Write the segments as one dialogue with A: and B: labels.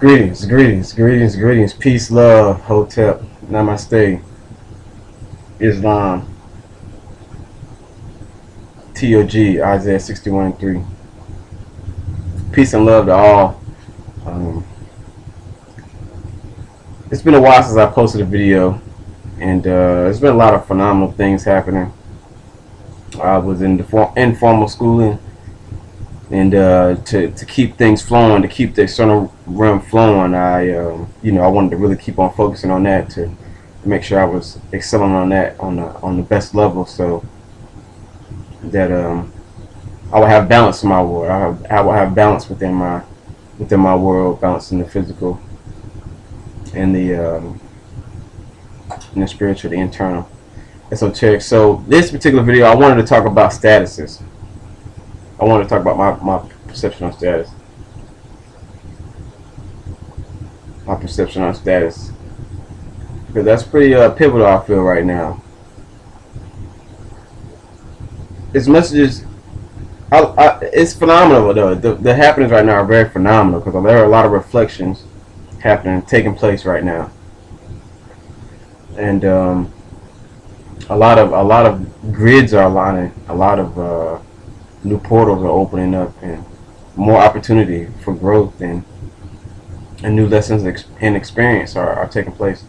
A: Greetings. Peace, love, hotep, namaste, Islam, TOG, Isaiah 61:3. Peace and love to all. Um, it's been a while since I posted a video, and there's been a lot of phenomenal things happening. I was in the informal schooling, and to keep things flowing, to keep the external realm flowing, I wanted to really keep on focusing on that to make sure I was excelling on that on the best level, so that I will have balance in my world. I will have balance within my world, balance in the physical and the spiritual, the internal, esoteric. So this particular video, I wanted to talk about statuses. I want to talk about my perception on status. My perception on status. Because that's pretty pivotal, I feel, right now. It's messages. It's phenomenal, though. The happenings right now are very phenomenal because there are a lot of reflections taking place right now. And a lot of grids are aligning. A lot of new portals are opening up, and more opportunity for growth and new lessons and experience are taking place.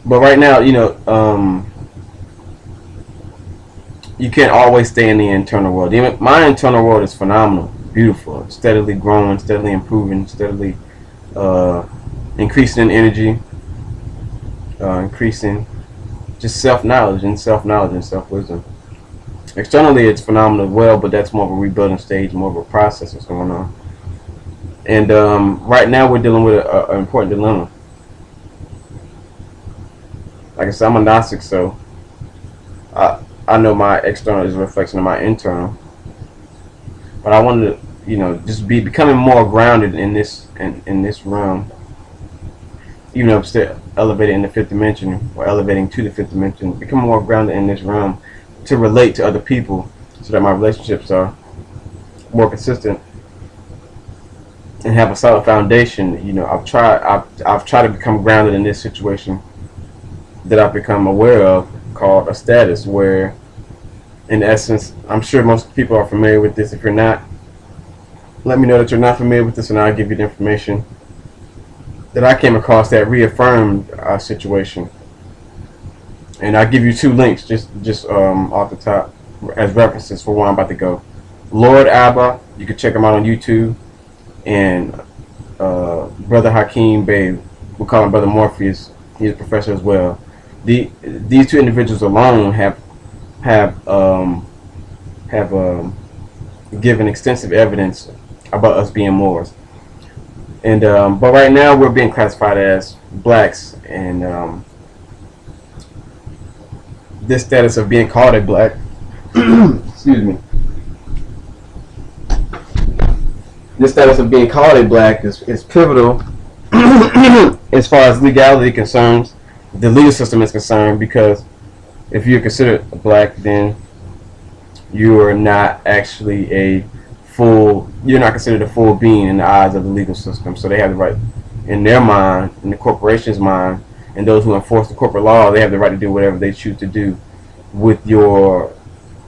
A: But right now, you can't always stay in the internal world. Even my internal world is phenomenal, beautiful, steadily growing, steadily improving, steadily increasing in energy, increasing just self-knowledge and self-wisdom. Externally, it's phenomenal as well, but that's more of a rebuilding stage, more of a process that's going on. And right now, we're dealing with an important dilemma. Like I said, I'm a Gnostic, so I know my external is a reflection of my internal. But I wanted to, just becoming more grounded in this realm. Even though I'm still elevated in the fifth dimension, or elevating to the fifth dimension, become more grounded in this realm to relate to other people, so that my relationships are more consistent and have a solid foundation. I've tried to become grounded in this situation that I've become aware of, called a status, where in essence, I'm sure most people are familiar with this. If you're not, let me know that you're not familiar with this, and I'll give you the information that I came across that reaffirmed our situation. And I'll give you two links just off the top as references for where I'm about to go. Lord Abba, you can check him out on YouTube, and Brother Hakeem Bey, we call him Brother Morpheus. He's a professor as well. These two individuals alone have given extensive evidence about us being Moors. And but right now we're being classified as blacks, and this status of being called a black, excuse me. This status of being called a black is pivotal as far as legality concerns, the legal system is concerned, because if you're considered black, then you are not actually you're not considered a full being in the eyes of the legal system. So they have the right, in their mind, in the corporation's mind, and those who enforce the corporate law, they have the right to do whatever they choose to do with your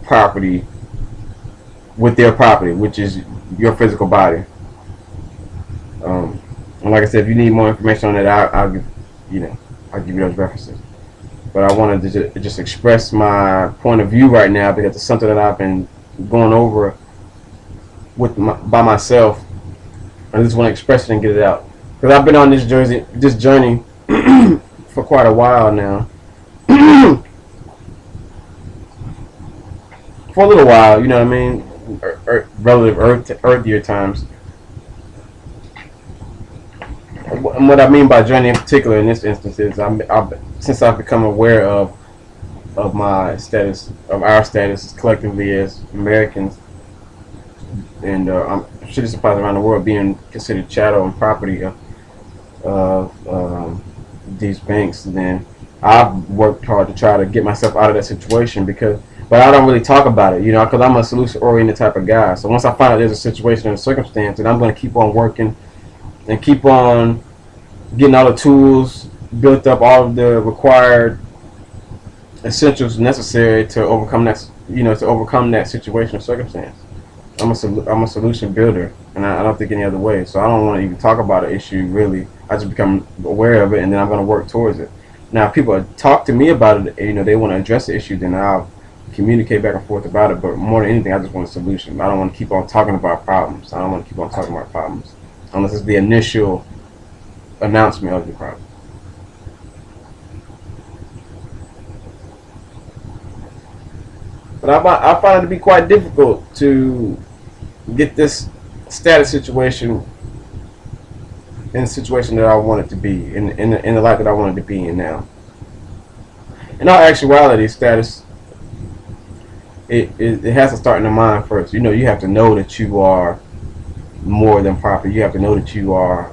A: property, with their property, which is your physical body. And like I said, if you need more information on that, I'll give you those references. But I wanted to just express my point of view right now, because it's something that I've been going over by myself. I just want to express it and get it out, because I've been on this journey for quite a while now. For a little while, you know what I mean? Relative earthier times. And what I mean by journey in particular in this instance is, since I've become aware of my status, of our status collectively as Americans, and I'm sure this applies around the world, being considered chattel and property of these banks, then I've worked hard to try to get myself out of that situation, but I don't really talk about it, because I'm a solution-oriented type of guy. So once I find out there's a situation and a circumstance, then I'm going to keep on working and keep on getting all the tools built up, all of the required essentials necessary to overcome that, to overcome that situation or circumstance. I'm a solution builder, and I don't think any other way. So I don't want to even talk about an issue really. I just become aware of it, and then I'm going to work towards it. Now, if people talk to me about it, they want to address the issue, then I'll communicate back and forth about it. But more than anything, I just want a solution. I don't want to keep on talking about problems. I don't want to keep on talking about problems unless it's the initial announcement of the problem. But I find it to be quite difficult to get this status situation in the situation that I want it to be, in the life that I want it to be in now. In all actuality, status, it has to start in the mind first. You have to know that you are more than proper. You have to know that you are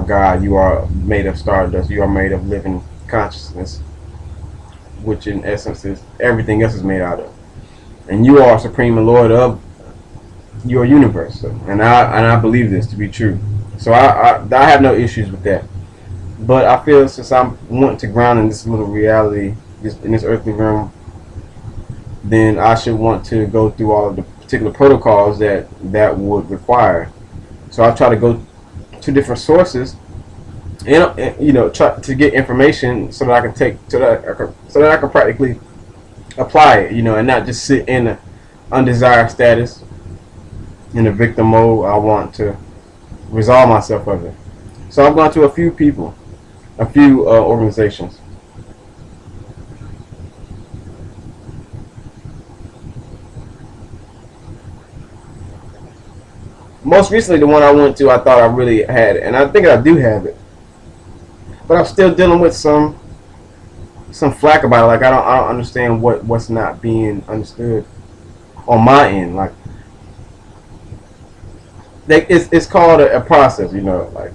A: God. You are made of stardust. You are made of living consciousness, which in essence is everything else is made out of. And you are supreme and Lord of your universe. And I believe this to be true. So I have no issues with that. But I feel since I'm wanting to ground in this little reality, in this earthly realm, then I should want to go through all of the particular protocols that would require. So I try to go to different sources, and try to get information so that I can practically apply it, and not just sit in an undesired status, in a victim mode. I want to resolve myself of it. So I've gone to a few people, a few organizations. Most recently, the one I went to, I thought I really had it, and I think I do have it, but I'm still dealing with some flack about it. Like I don't understand what's not being understood on my end. Like it's called a process, like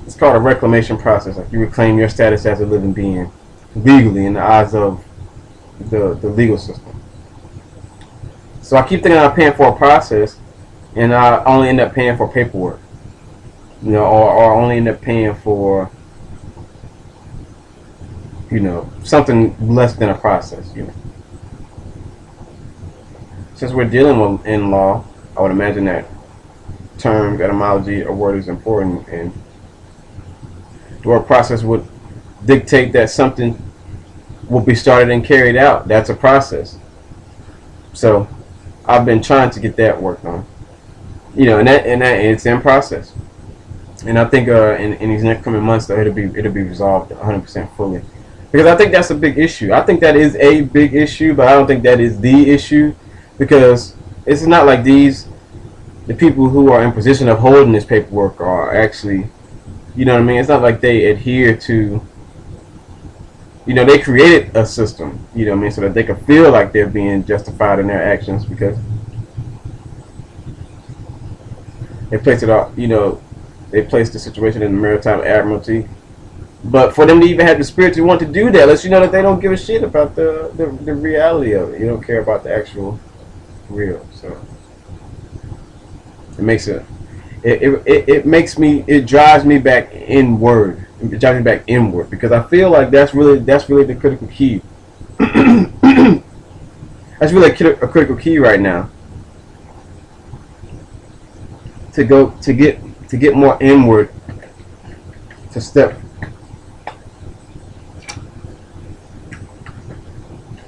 A: it's called a reclamation process. Like you reclaim your status as a living being legally in the eyes of the legal system. So I keep thinking I'm paying for a process, and I only end up paying for paperwork, or only end up paying for something less than a process. Since we're dealing with in law, I would imagine that term, etymology, or word is important, and the word process would dictate that something will be started and carried out. That's a process. So I've been trying to get that worked on, and it's in process. And I think in these next coming months, though, it'll be resolved 100% fully. Because I think that's a big issue. I think that is a big issue, but I don't think that is the issue, because it's not like the people who are in position of holding this paperwork are actually, it's not like they adhere to, they created a system, so that they can feel like they're being justified in their actions, because they placed it all, they placed the situation in the maritime admiralty. But for them to even have the spirit to want to do that, lets you know that they don't give a shit about the reality of it. You don't care about the actual real. So it makes it drives me back inward. It drives me back inward, because I feel like that's really the critical key. That's really a critical key right now. To get more inward, to step.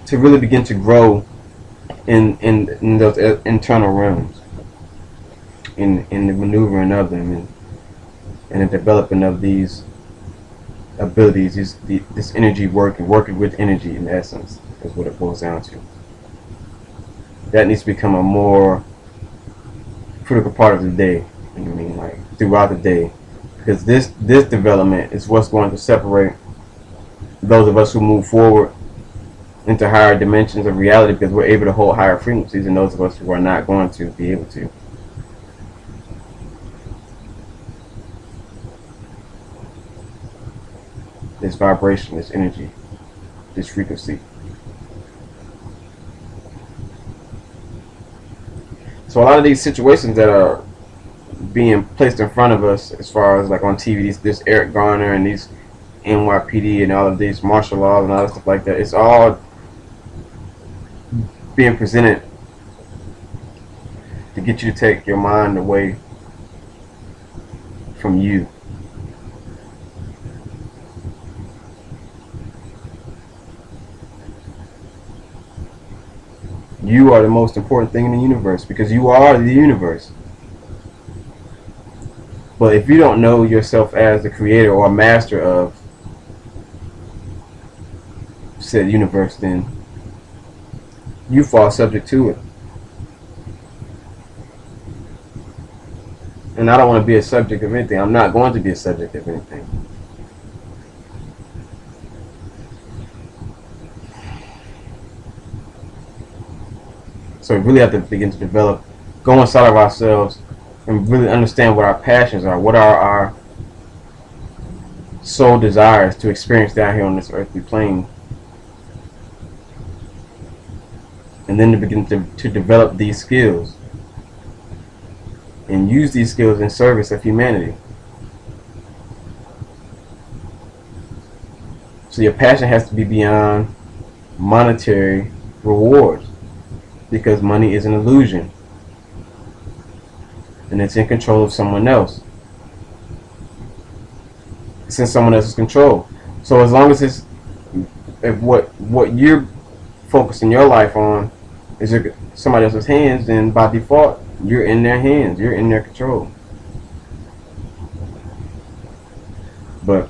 A: To really begin to grow in those internal realms, in the maneuvering of them, and the developing of these abilities, this energy working with energy, in essence, is what it boils down to. That needs to become a more critical part of the day. Like throughout the day, because this development is what's going to separate those of us who move forward into higher dimensions of reality, because we're able to hold higher frequencies, and those of us who are not going to be able to. This vibration, this energy, this frequency. So a lot of these situations that being placed in front of us, as far as like on TV, this Eric Garner and these NYPD and all of these martial laws and all that stuff like that. It's all being presented to get you to take your mind away from you. You are the most important thing in the universe, because you are the universe. But if you don't know yourself as the creator or master of said universe, then you fall subject to it. And I don't want to be a subject of anything. I'm not going to be a subject of anything. So we really have to begin to develop, go inside of ourselves, and really understand what our passions are, what are our soul desires to experience down here on this earthly plane. And then to begin to develop these skills and use these skills in service of humanity. So your passion has to be beyond monetary rewards, because money is an illusion and it's in control of someone else. It's in someone else's control. So as long as it's, if what you're focusing your life on is somebody else's hands, then by default you're in their hands, you're in their control. But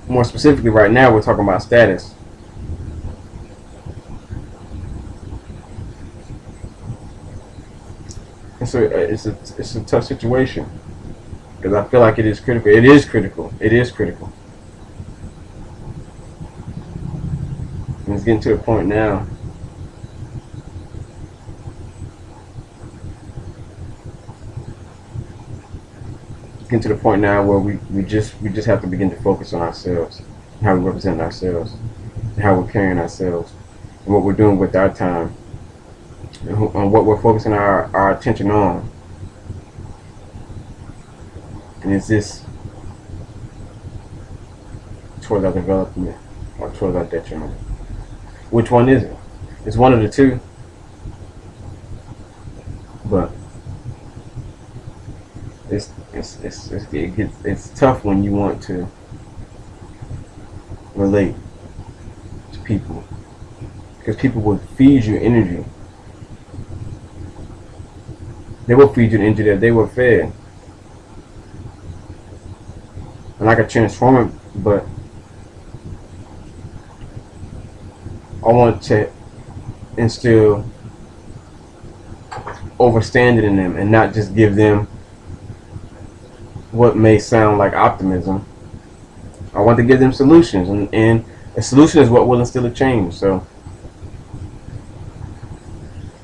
A: more specifically right now, we're talking about status. And so it's a tough situation, because I feel like it is critical. It is critical. It is critical. And it's getting to the point now. It's getting to the point now where we just have to begin to focus on ourselves, how we represent ourselves, and how we're carrying ourselves, and what we're doing with our time, and what we're focusing our attention on. And is this towards our development or towards our detriment? Which one is it? It's one of the two. But it's tough when you want to relate to people, because people will feed you energy. They will feed you the energy that they were fed. And I could transform it, but I want to instill overstanding in them and not just give them what may sound like optimism. I want to give them solutions, and a solution is what will instill a change. So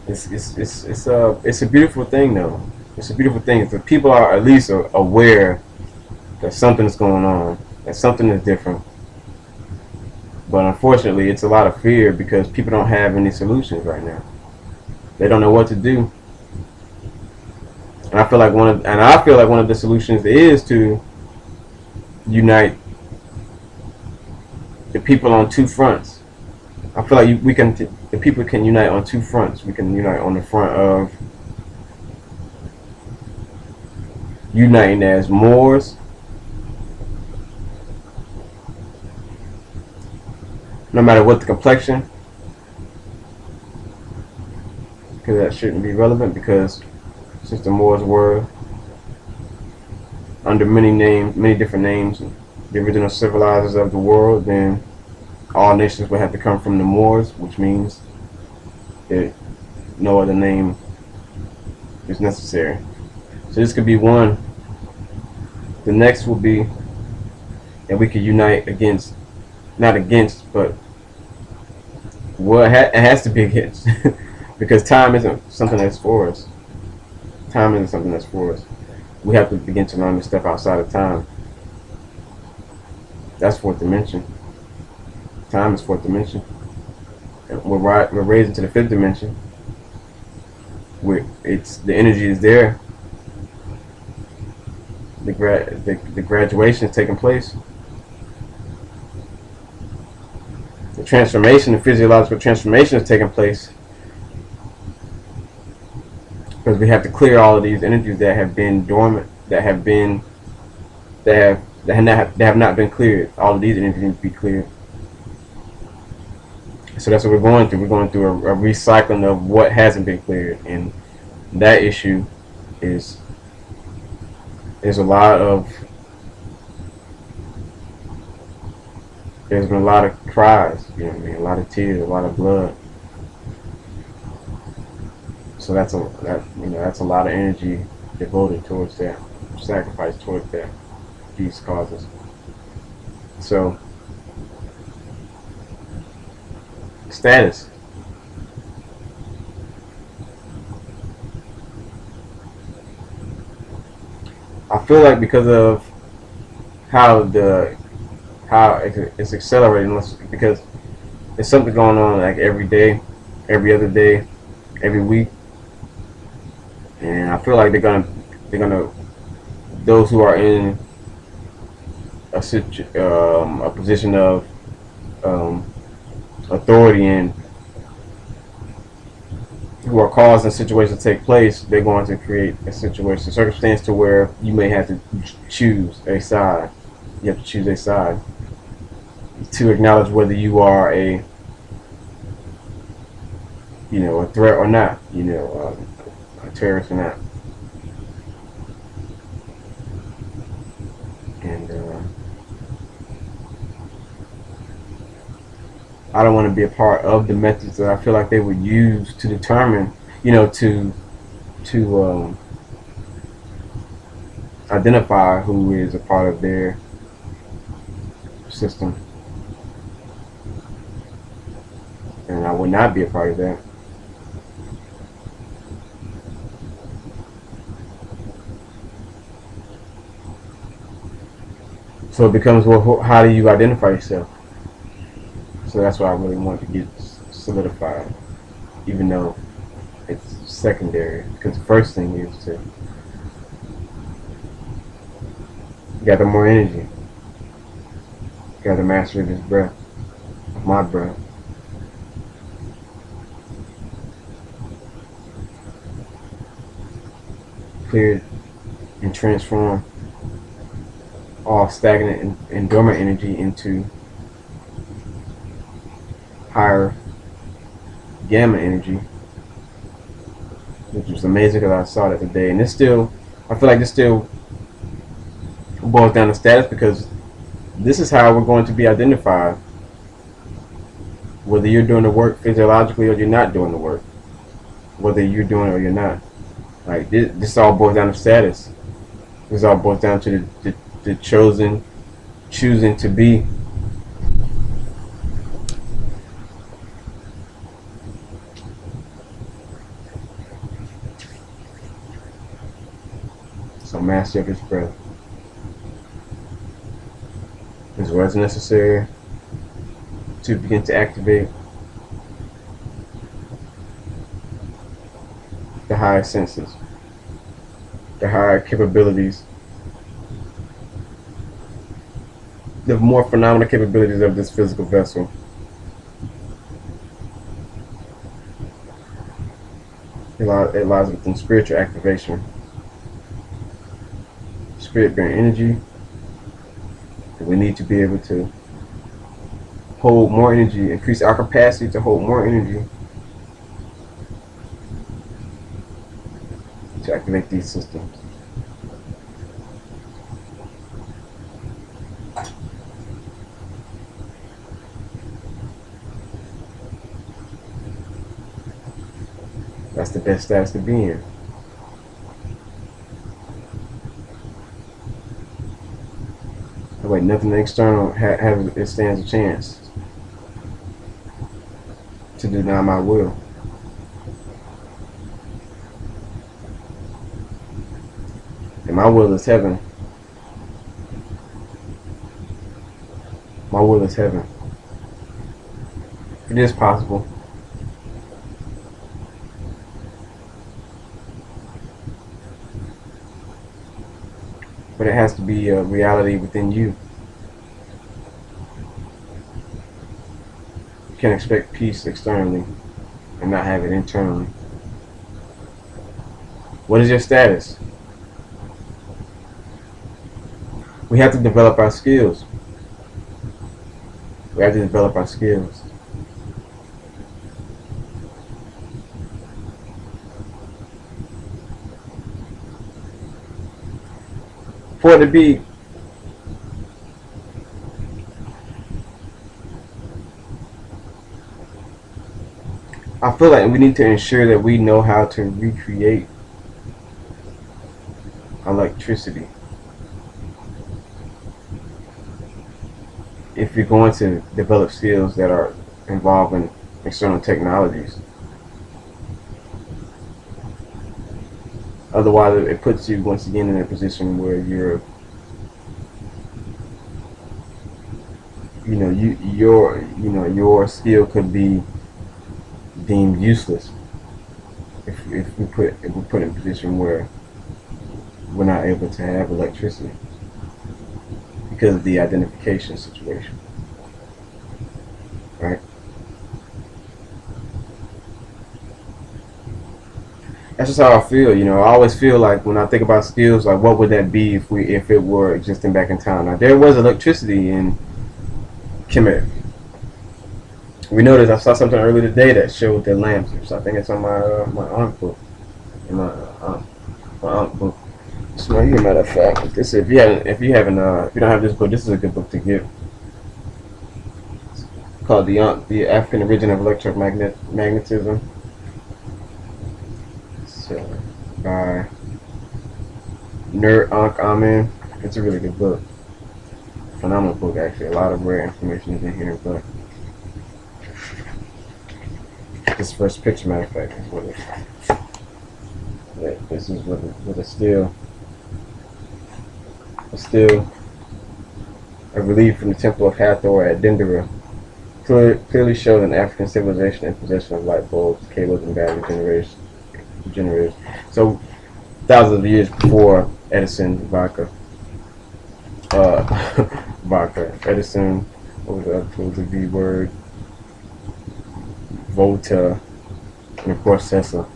A: it's a beautiful thing, though. It's a beautiful thing if the people are at least aware that something is going on, that something is different. But unfortunately, it's a lot of fear, because people don't have any solutions right now. They don't know what to do. And I feel like one of the solutions is to unite the people on two fronts. I feel like the people can unite on two fronts. We can unite on the front of uniting as Moors, no matter what the complexion, because that shouldn't be relevant, because since the Moors were under many different names, the original civilizers of the world, then all nations would have to come from the Moors, which means that no other name is necessary. So this could be one. The next will be that we could unite against, not against, but it has to be against, because time isn't something that's for us. Time isn't something that's for us. We have to begin to learn to step outside of time. That's fourth dimension. Time is fourth dimension. And we're raised into the fifth dimension. where it's the energy is there, the graduation is taking place, the transformation, the physiological transformation is taking place, because we have to clear all of these energies that have been dormant, that have not been cleared. All of these energies need to be cleared. So that's what we're going through. We're going through a recycling of what hasn't been cleared, and that issue is there's a lot of there's been a lot of cries, you know what I mean, a lot of tears, a lot of blood. So that's a lot of energy devoted towards that, sacrifice towards that, these causes. So status. I feel like because of how it's accelerating, because there's something going on like every day, every other day, every week, and I feel like they're gonna those who are in a position of um, authority and who are causing situations to take place, they're going to create a circumstance to where you may have to choose a side. You have to choose a side to acknowledge whether you are a threat or not, a terrorist or not. And I don't want to be a part of the methods that I feel like they would use to determine, to identify who is a part of their system. And I would not be a part of that. So it becomes, well, how do you identify yourself? So that's why I really want to get solidified, even though it's secondary. Because the first thing is to gather more energy, gather mastery of this breath, of my breath. Clear and transform all stagnant and dormant energy into higher gamma energy, which was amazing because I saw that today. And I feel like this still boils down to status, because this is how we're going to be identified, whether you're doing the work physiologically or you're not doing the work, whether you're doing it or you're not. Like this all boils down to status. This all boils down to the choosing to be. So master of his breath is what's necessary to begin to activate the higher senses, the higher capabilities, the more phenomenal capabilities of this physical vessel. It lies within spiritual activation, spirit-bearing energy. We need to be able to hold more energy, increase our capacity to hold more energy to activate these systems. That's the best status to be in. That way nothing external it stands a chance to deny my will. And my will is heaven. My will is heaven. It is possible. but it has to be a reality within you. You can't expect peace externally and not have it internally. What is your status? We have to develop our skills. We have to develop our skills. For it to be I feel like we need to ensure that we know how to recreate electricity. If you're going to develop skills that are involving external technologies, otherwise it puts you once again in a position where your skill could be deemed useless if we put in a position where we're not able to have electricity because of the identification situation, right? That's just how I feel. I always feel like when I think about skills, like what would that be if it were existing back in time? Now there was electricity in Kemet. We noticed I saw something earlier today that showed the lamps. So I think it's on my aunt book. In my aunt book. So here, matter of fact, this if you don't have this book, this is a good book to get. It's called the African Origin of Electromagnetism. So by Nur Ankh Amen. It's a really good book. Phenomenal book, actually. A lot of rare information is in here, but this first picture, matter of fact, is what this is with a relief from the Temple of Hathor at Dendera clearly showed an African civilization in possession of light bulbs, cables, and battery generators. So thousands of years before Edison, Edison, what was the V word? Volta, and of course Tesla.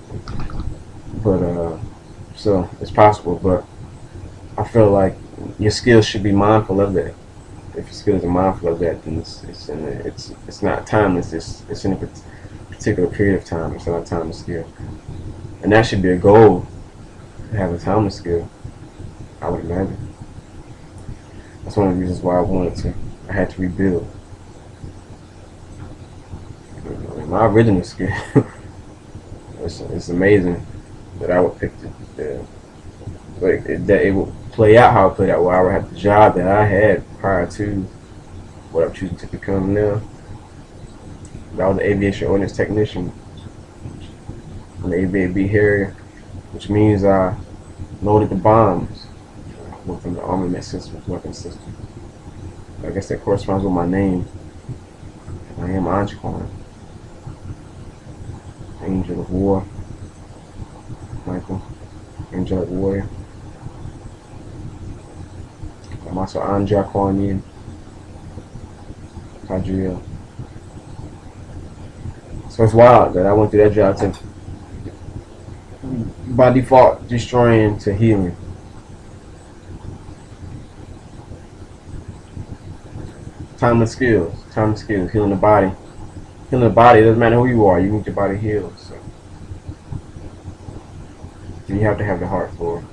A: But so it's possible, but I feel like your skills should be mindful of that. If your skills are mindful of that, then it's not timeless. It's in a particular period of time. It's not a timeless skill, and that should be a goal to have a timeless skill. I would imagine. That's one of the reasons why I had to rebuild. My original skill. It's amazing that I would pick that it would play out how it played out. Where I would have the job that I had prior to what I'm choosing to become now. I was an aviation ordnance technician on the AVAB Harrier, which means I loaded the bombs. I went from the armament systems, weapon system. I guess that corresponds with my name. I am Anjuan, Angel of War, Michael, Angelic Warrior. I'm also Anja Kwanyin, Padriel. So it's wild that I went through that job to, by default, destroying to healing. Timeless skills, healing the body. Healing the body, it doesn't matter who you are, you need your body healed. So you have to have the heart for it.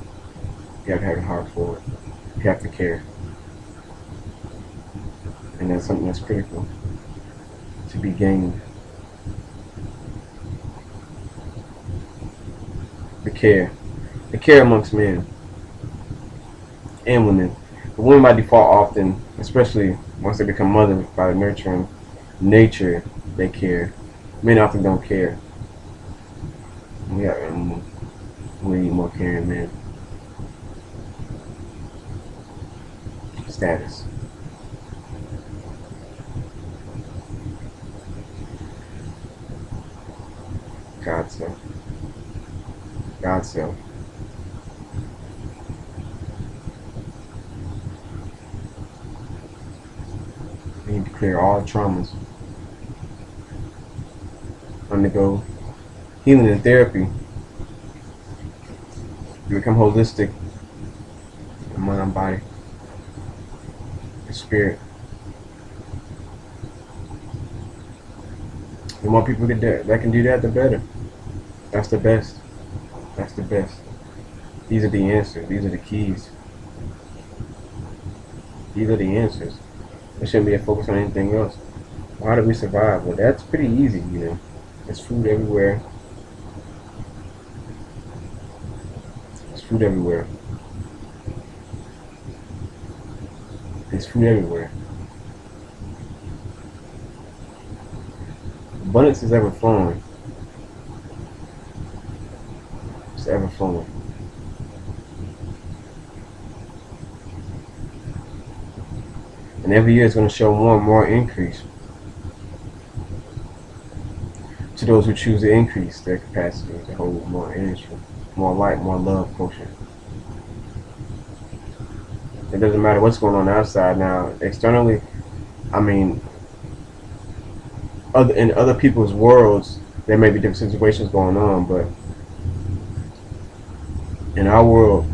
A: You have to have the heart for it. You have to care. And that's something that's critical to be gained. The care amongst men and women. The women by default often, especially once they become mothers by the nurturing nature, they care. Men often don't care. We need more caring men. Status. God self. God self. need to clear all traumas, undergo healing and therapy, you become holistic in mind, body, and spirit. The more people that can do that, the better. That's the best. That's the best. These are the answers. These are the keys. These are the answers. There shouldn't be a focus on anything else. How do we survive? Well, that's pretty easy, you know. There's food everywhere. There's food everywhere. There's food everywhere. Abundance is ever flowing. It's ever flowing. And every year it's going to show more and more increase to those who choose to increase their capacity to hold more energy, more light, more love quotient. It doesn't matter what's going on outside now. Externally, I mean, in other people's worlds, there may be different situations going on, but in our world,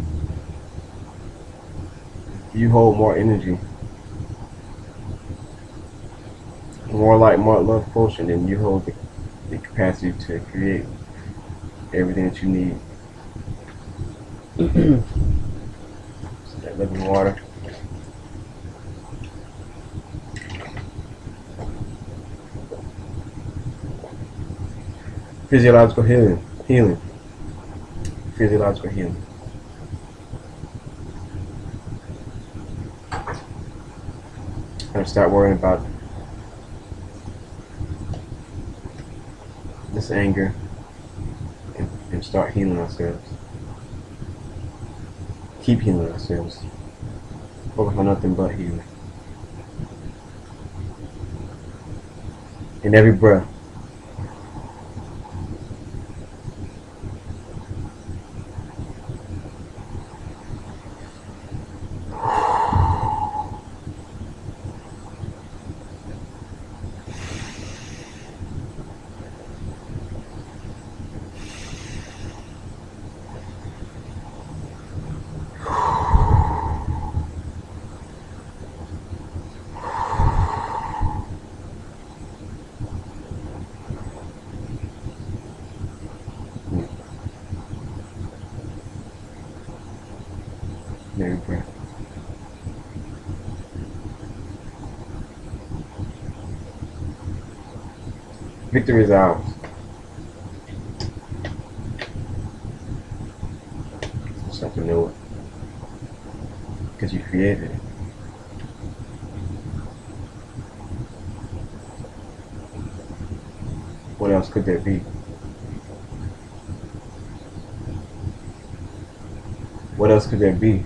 A: you hold more energy, more light, more love quotient, and you hold the capacity to create everything that you need. So that living water. Physiological healing. Physiological healing. And start worrying about this anger and start healing ourselves. Keep healing ourselves. Focus on nothing but healing. In every breath. Every breath. Victory is ours. Just have to know it. Because you created it. What else could there be? What else could there be?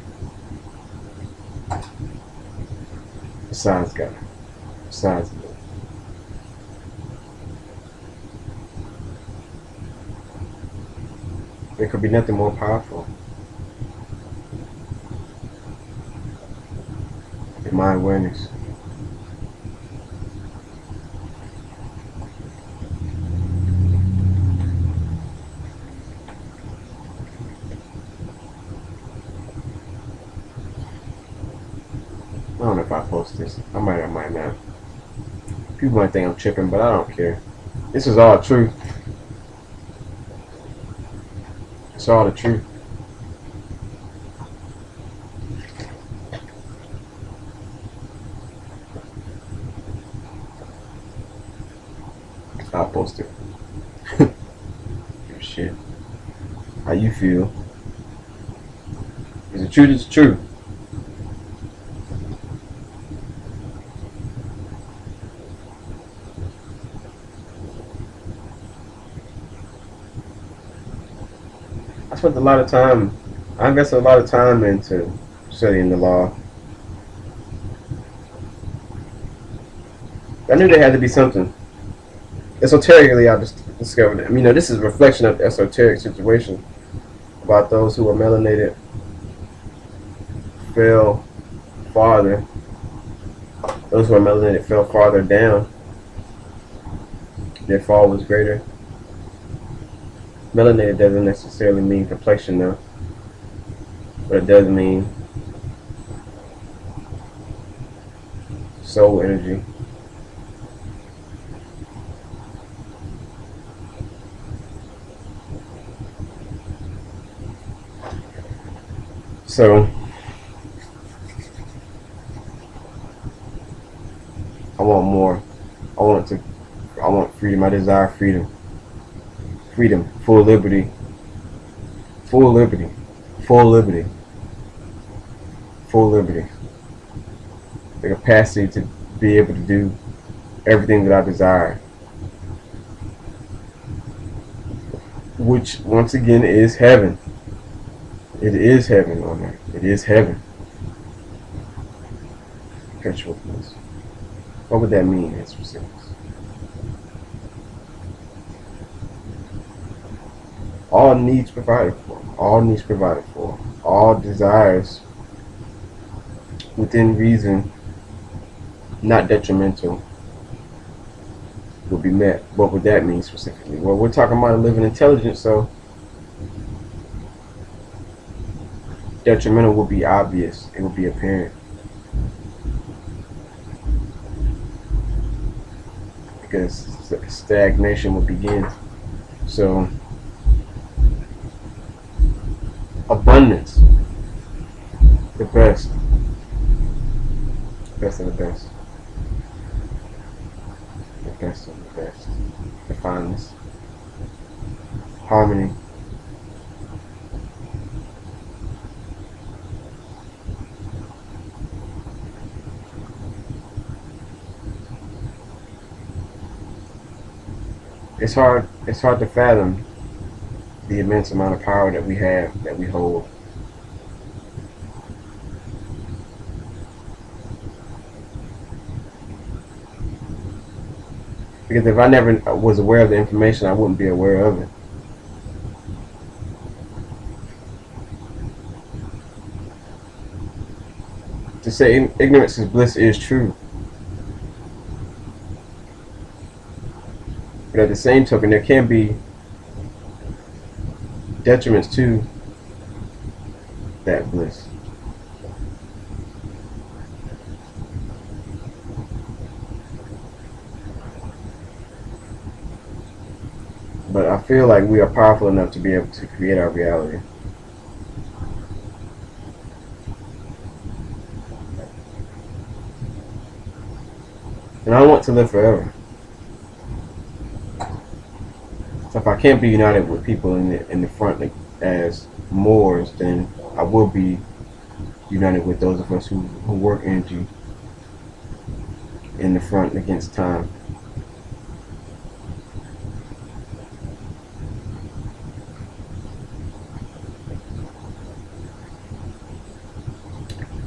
A: Besides God. Besides me. There could be nothing more powerful than my awareness. I don't know if I post this. I might not. People might think I'm tripping, but I don't care. This is all truth. It's all the truth. I'll post it. Shit. How you feel? Is the truth is true. I spent a lot of time, I invested a lot of time into studying the law. I knew there had to be something. Esoterically, I just discovered it. You know, this is a reflection of the esoteric situation about those who are melanated, fell farther Those who are melanated fell farther down. Their fall was greater. Melanated doesn't necessarily mean complexion though, but it does mean soul energy. So I want more. I want freedom. I desire freedom. Freedom, full liberty, full liberty, full liberty, full liberty. The capacity to be able to do everything that I desire. Which, once again, is heaven. It is heaven on earth. It is heaven. Perpetual bliss. What would that mean in specifics? All needs provided for. All needs provided for. All desires within reason, not detrimental, will be met. What would that mean specifically? Well, we're talking about a living intelligence, so detrimental will be obvious. It will be apparent. Because stagnation will begin. So, abundance, the best of the best, the best of the best, the finest, harmony. It's hard to fathom the immense amount of power that we have, that we hold. Because if I never was aware of the information, I wouldn't be aware of it. To say ignorance is bliss is true. But at the same token, there can be detriments to that bliss. But I feel like we are powerful enough to be able to create our reality. And I want to live forever. So if I can't be united with people in the front as Moors, then I will be united with those of us who work energy in the front against time.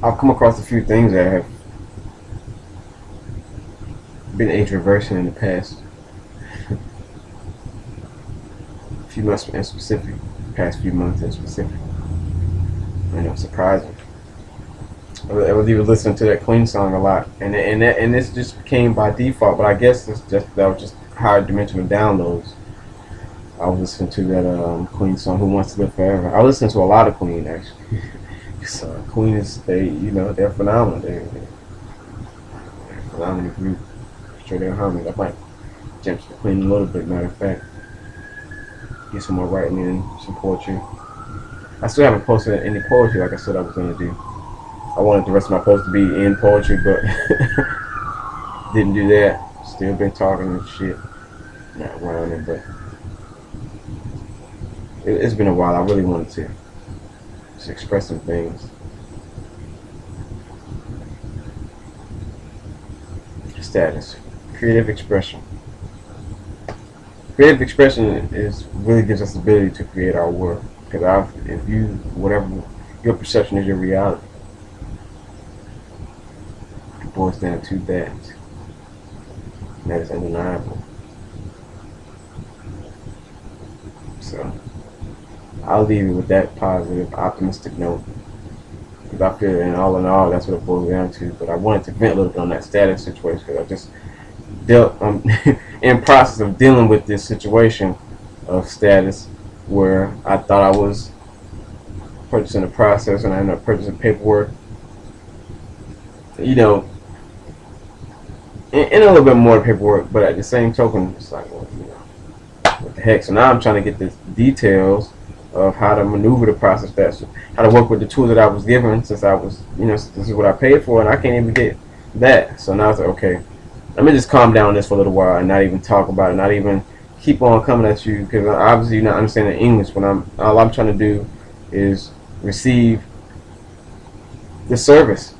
A: I've come across a few things that have been age reversing in the past few months in specific, past few months in specific. And it was surprising. I was even listening to that Queen song a lot, and this just came by default. But I guess that was just higher dimensional downloads. I was listening to that Queen song, "Who Wants to Live Forever." I listen to a lot of Queen actually. So Queen is they're phenomenal. They're a phenomenal group. Sure, they're harmony. I might jump to the Queen a little bit. Matter of fact, get some more writing in, some poetry. I still haven't posted any poetry like I said I was gonna do. I wanted the rest of my posts to be in poetry, but didn't do that. Still been talking and shit, not rhyming, but it's been a while. I really wanted to just express some things. Status, creative expression. Creative expression really gives us the ability to create our work. Because whatever your perception is your reality. It boils down to that. And that is undeniable. So I'll leave you with that positive, optimistic note. Because because I feel in all that's what it boils down to. But I wanted to vent a little bit on that status situation because I just dealt in process of dealing with this situation of status where I thought I was purchasing a process and I ended up purchasing paperwork. You know, and a little bit more paperwork, but at the same token, it's like, well, you know, what the heck? So now I'm trying to get the details of how to maneuver the process, that's how to work with the tools that I was given, since I was, you know, this is what I paid for, and I can't even get that. So now it's like, okay, let me just calm down on this for a little while and not even talk about it, not even keep on coming at you, because obviously you're not understanding English. But all I'm trying to do is receive the service,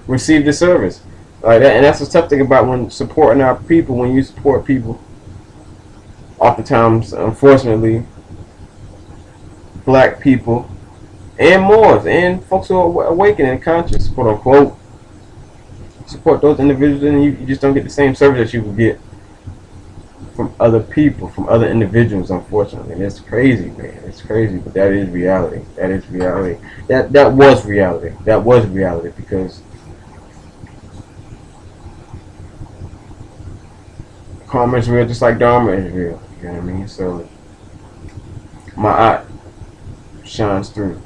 A: receive the service like that. And that's the tough thing about when supporting our people. When you support people, oftentimes, unfortunately, black people and Moors and folks who are awakening and conscious, quote unquote, support those individuals, and you just don't get the same service that you would get from other people, from other individuals, unfortunately. And it's crazy, man. It's crazy, but that is reality. That is reality. That was reality. That was reality, because karma is real just like dharma is real. You know what I mean? So my eye shines through.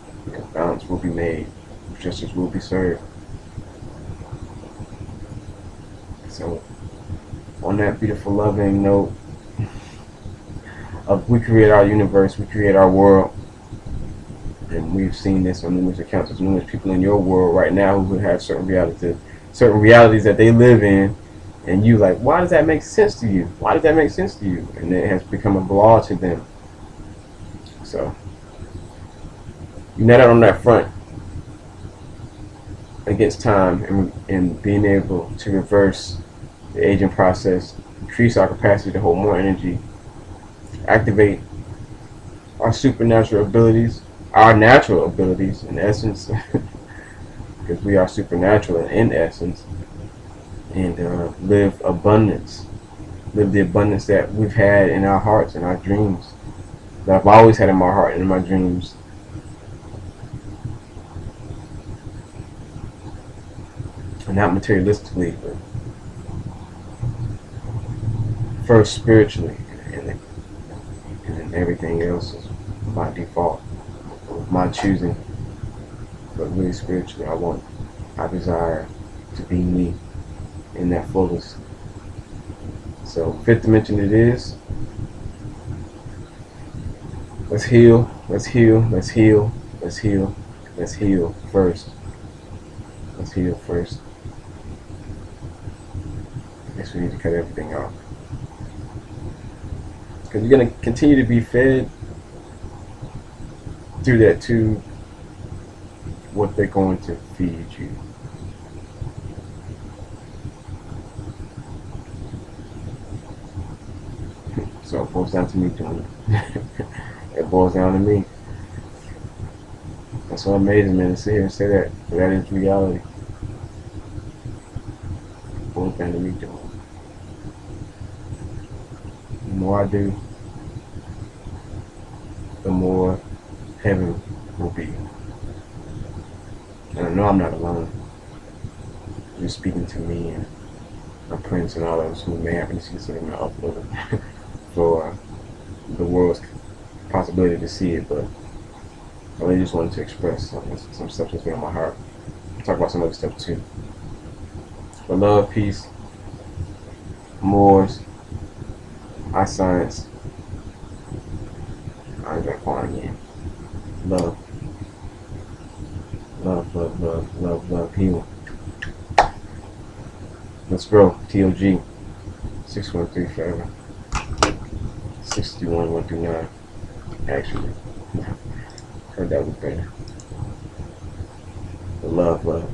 A: Balance will be made. Justice will be served. So on that beautiful, loving note of we create our universe, we create our world, and we've seen this on numerous accounts. There's numerous people in your world right now who have certain realities that they live in, and you like, why does that make sense to you? Why does that make sense to you? And it has become a law to them. So you net out on that front against time and being able to reverse the aging process, increase our capacity to hold more energy, activate our supernatural abilities, our natural abilities in essence, because we are supernatural in essence, and live abundance, live the abundance that we've had in our hearts and our dreams, that I've always had in my heart and in my dreams. And not materialistically, but first spiritually, and then everything else is by default, my choosing. But really spiritually, I desire to be me in that fullest. So fifth dimension it is. Let's heal, let's heal, let's heal, let's heal, let's heal first. Let's heal first. I guess we need to cut everything off, because you're going to continue to be fed through that tube what they're going to feed you. So it boils down to me doing it. It boils down to me. That's so amazing, man, to sit here and say that. But that is reality. It boils down to me doing it. The more I do, the more heaven will be. And I know I'm not alone. You're speaking to me and my prince and all those who may happen to see something uploaded for the world's possibility to see it, but I really just wanted to express some stuff that's been on my heart. I'll talk about some other stuff too. But love, peace, Moors, I science, I enjoy calling again. Love. Love, love, love, love, love, heal. Let's grow. TOG 613 forever. 61 1 through 9. Actually, heard that was better. But love, love.